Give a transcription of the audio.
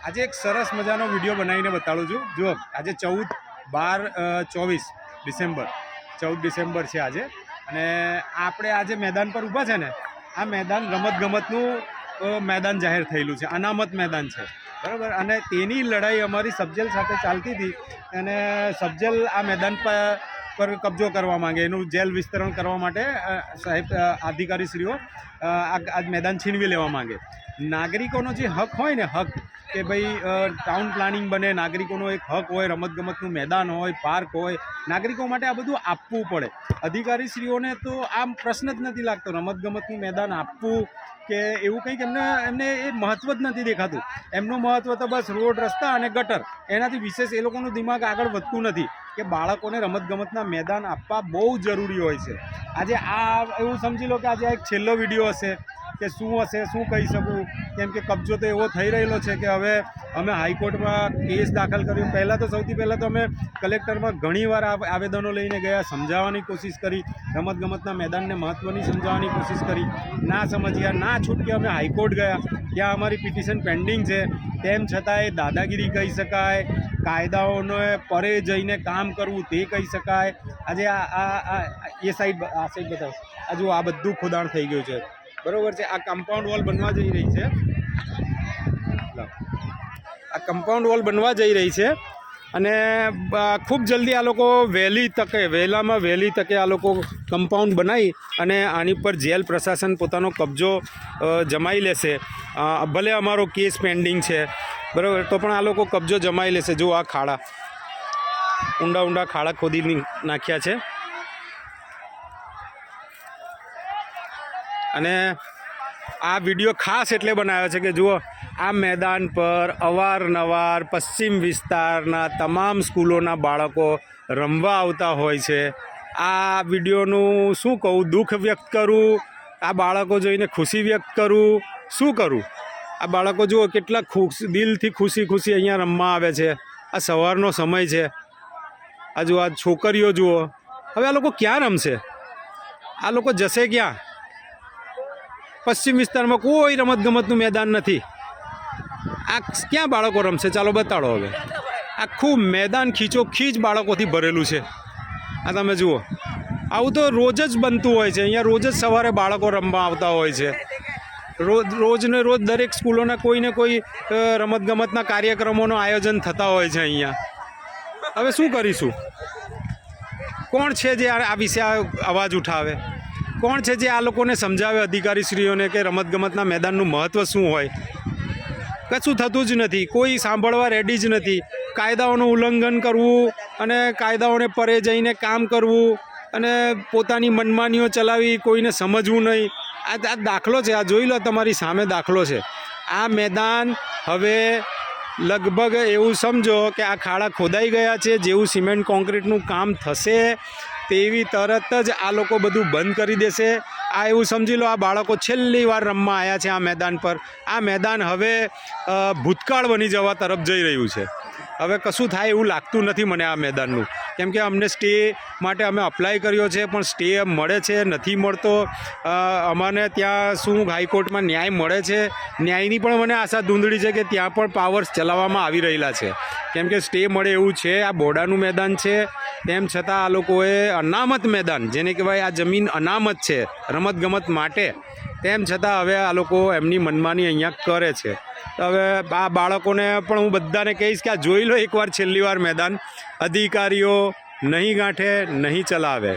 આજે એક સરસ મજાનો વિડીયો બનાવીને બતાડું છું। જુઓ, આજે 14, 12, 24 ડિસેમ્બર 14 ડિસેમ્બર છે આજે, અને આપણે આજે મેદાન પર ઊભા છે ને, આ મેદાન રમતગમતનું મેદાન જાહેર થયેલું છે, અનામત મેદાન છે, બરાબર। અને તેની લડાઈ અમારી સબજેલ સાથે ચાલતી હતી, અને સબજેલ આ મેદાન પર કબજો કરવા માંગે, એનું જેલ વિસ્તરણ કરવા માટે સાહેબ અધિકારીશ્રીઓ આ મેદાન છીનવી લેવા માંગે। નાગરિકોનો જે હક હોય ને, હક કે ભાઈ ટાઉન પ્લાનિંગ બને, નાગરિકોનો એક હક હોય, રમતગમતનું મેદાન હોય, પાર્ક હોય, નાગરિકો માટે આ બધું આપવું પડે। અધિકારીશ્રીઓને તો આ પ્રશ્ન જ નથી લાગતો રમતગમતનું મેદાન આપવું કે એવું કંઈક, એમને એ મહત્વ જ નથી દેખાતું। એમનું મહત્વ તો બસ રોડ, રસ્તા અને ગટર, એનાથી વિશેષ એ લોકોનું દિમાગ આગળ વધતું નથી કે બાળકોને રમતગમતના મેદાન આપવા બહુ જરૂરી હોય છે। આજે આ એવું સમજી લો કે આજે આ એક છેલ્લો વિડીયો હશે કે શું હશે, શું કહી શકું, કેમ કે કબજો તો એવો થઈ રહેલો છે કે હવે અમે હાઈકોર્ટમાં કેસ દાખલ કર્યો। પહેલાં તો સૌથી પહેલાં તો અમે કલેક્ટરમાં ઘણીવાર આવેદનો લઈને ગયા, સમજાવવાની કોશિશ કરી, રમતગમતના મેદાનને મહત્ત્વની સમજાવવાની કોશિશ કરી, ના સમજ્યા, ના છૂટકે અમે હાઈકોર્ટ ગયા, ત્યાં અમારી પિટિશન પેન્ડિંગ છે। તેમ છતાંય દાદાગીરી કહી શકાય, કાયદાઓને પરે જઈને કામ કરવું તે કહી શકાય। આજે એ સાઈડ બતાવો, આ જો આ બધું ખોદાણ થઈ ગયું છે, બરોબર છે। આ કમ્પાઉન્ડ વોલ બનવા જઈ રહી છે, આ કમ્પાઉન્ડ વોલ બનવા જઈ રહી છે, અને ખૂબ જલ્દી આ લોકો વહેલામાં વહેલી તકે આ લોકો કમ્પાઉન્ડ બનાવી અને આની પર જેલ પ્રશાસન પોતાનો કબજો જમાઈ લેશે। ભલે અમારો કેસ પેન્ડિંગ છે, બરાબર, તો પણ આ લોકો કબજો જમાઈ લેશે। જો આ ખાડા, ઊંડા ઊંડા ખાડા ખોદી નાખ્યા છે, અને આ વિડીયો ખાસ એટલે બનાવ્યો છે કે જુઓ, આ મેદાન પર અવારનવાર પશ્ચિમ વિસ્તારના તમામ સ્કૂલોના બાળકો રમવા આવતા હોય છે। આ વિડીયોનું શું કહું, દુઃખ વ્યક્ત કરું, આ બાળકો જોઈને ખુશી વ્યક્ત કરું, શું કરું। આ બાળકો જુઓ કેટલા દિલથી ખુશી અહીંયા રમવા આવે છે। આ સવારનો સમય છે, આ જુઓ, આ છોકરીઓ જુઓ, હવે આ લોકો ક્યાં રમશે, આ લોકો જશે ક્યાં? પશ્ચિમ વિસ્તારમાં કોઈ રમતગમતનું મેદાન નથી, આ ક્યાં બાળકો રમશે? ચાલો બતાડો હવે। આખું મેદાન ખીચોખીચ બાળકોથી ભરેલું છે, આ તમે જુઓ। આવું તો રોજ જ બનતું હોય છે અહીંયા, રોજ જ સવારે બાળકો રમવા આવતા હોય છે, રોજને રોજ દરેક સ્કૂલોના કોઈને કોઈ રમતગમતના કાર્યક્રમોનું આયોજન થતા હોય છે અહીંયા। હવે શું કરીશું? કોણ છે જે આ વિશે અવાજ ઉઠાવે? કોણ છે જે આ લોકોને સમજાવે, અધિકારીશ્રીઓને, કે રમતગમતના મેદાનનું મહત્ત્વ શું હોય? કશું થતું જ નથી, કોઈ સાંભળવા રેડી જ નથી। કાયદાઓનું ઉલ્લંઘન કરવું અને કાયદાઓને પરે જઈને કામ કરવું અને પોતાની મનમાનીઓ ચલાવી, કોઈને સમજવું નહીં। આ દાખલો છે, આ જોઈ લો, તમારી સામે દાખલો છે। આ મેદાન હવે લગભગ એવું સમજો કે આ ખાડા ખોદાઈ ગયા છે, જેવું સિમેન્ટ કોન્ક્રીટનું કામ થશે તેવી તરત જ આ લોકો બધું બંધ કરી દેશે। આ એવું સમજી લો, આ બાળકો છેલ્લી વાર રમવા આવ્યા છે આ મેદાન પર। આ મેદાન હવે ભૂતકાળ બની જવા તરફ જઈ રહ્યું છે। હવે કશું થાય એવું લાગતું નથી મને આ મેદાનનું, કેમ કે અમને સ્ટે માટે અમે અપ્લાય કર્યો છે, પણ સ્ટે મળે છે, નથી મળતો। અમને ત્યાં શું હાઈકોર્ટમાં ન્યાય મળે છે, ન્યાયની પણ મને આશા ધૂંધળી છે કે ત્યાં પણ પાવર્સ ચલાવવામાં આવી રહેલા છે, કેમ કે સ્ટે મળે એવું છે। આ બોડાનું મેદાન છે, તેમ છતાં આ લોકોએ અનામત મેદાન, જેને કહેવાય આ જમીન અનામત છે રમતગમત માટે, તેમ છતાં હવે આ લોકો એમની મનમાની અહીંયા કરે છે। તો હવે આ બાળકોને પણ હું બધાને કહીશ કે આ જોઈ લો એકવાર, છેલ્લી વાર મેદાન, અધિકારીઓ નહીં ગાંઠે, નહીં ચલાવે।